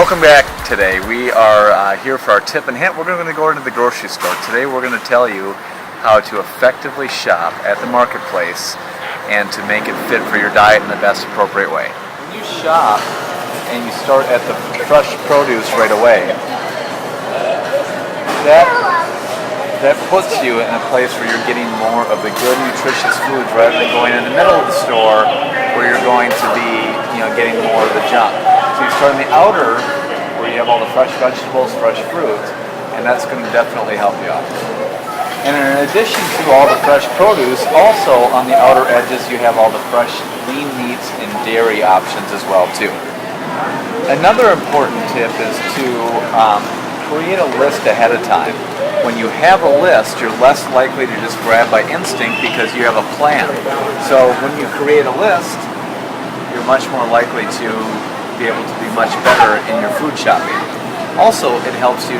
Welcome back today. We are here for our tip and hint. We're going to go into the grocery store. Today we're going to tell you how to effectively shop at the marketplace and to make it fit for your diet in the best appropriate way. When you shop and you start at the fresh produce right away, that puts you in a place where you're getting more of the good, nutritious foods rather than going in the middle of the store where you're going to be, getting more of the junk. So you start in the outer where you have all the fresh vegetables, fresh fruit, and that's going to definitely help you out. And in addition to all the fresh produce, also on the outer edges you have all the fresh lean meats and dairy options as well too. Another important tip is to create a list ahead of time. When you have a list, you're less likely to just grab by instinct because you have a plan. So when you create a list, you're much more likely to be able to be much better in your food shopping. Also, it helps you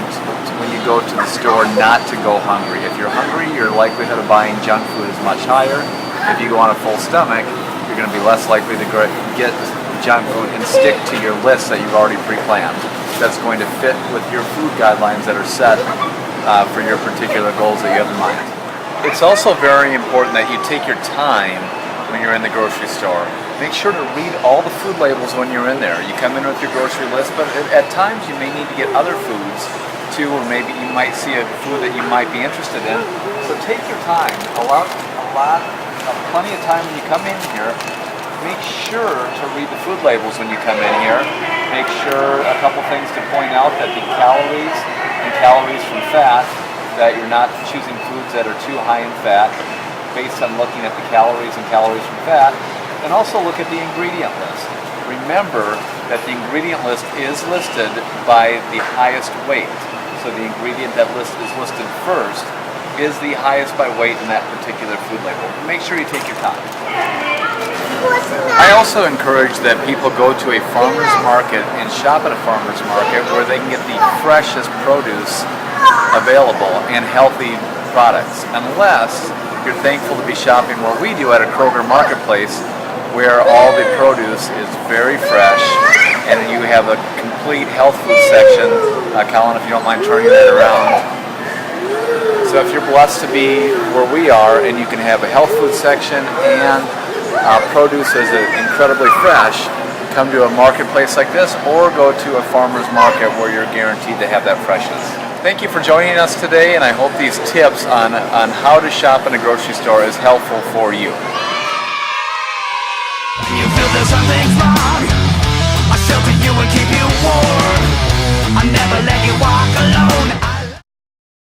when you go to the store not to go hungry. If you're hungry, your likelihood of buying junk food is much higher. If you go on a full stomach, you're going to be less likely to get junk food and stick to your list that you've already pre-planned. That's going to fit with your food guidelines that are set for your particular goals that you have in mind. It's also very important that you take your time when you're in the grocery store. Make sure to read all the food labels when you're in there. You come in with your grocery list, but at times you may need to get other foods too, or maybe you might see a food that you might be interested in. So take your time. Plenty of time when you come in here. Make sure to read the food labels when you come in here. Make sure a couple things to point out, that the calories and calories from fat, that you're not choosing foods that are too high in fat based on looking at the calories and calories from fat, and also look at the ingredient list. Remember that the ingredient list is listed by the highest weight. So the ingredient that is listed first is the highest by weight in that particular food label. Make sure you take your time. I also encourage that people go to a farmer's market and shop at a farmer's market where they can get the freshest produce available and healthy products, unless you're thankful to be shopping where we do at a Kroger marketplace, where all the produce is very fresh and you have a complete health food section. Colin, if you don't mind turning that around. So if you're blessed to be where we are and you can have a health food section and produce is incredibly fresh, come to a marketplace like this or go to a farmer's market where you're guaranteed to have that freshness. Thank you for joining us today, and I hope these tips on how to shop in a grocery store is helpful for you. You feel there's something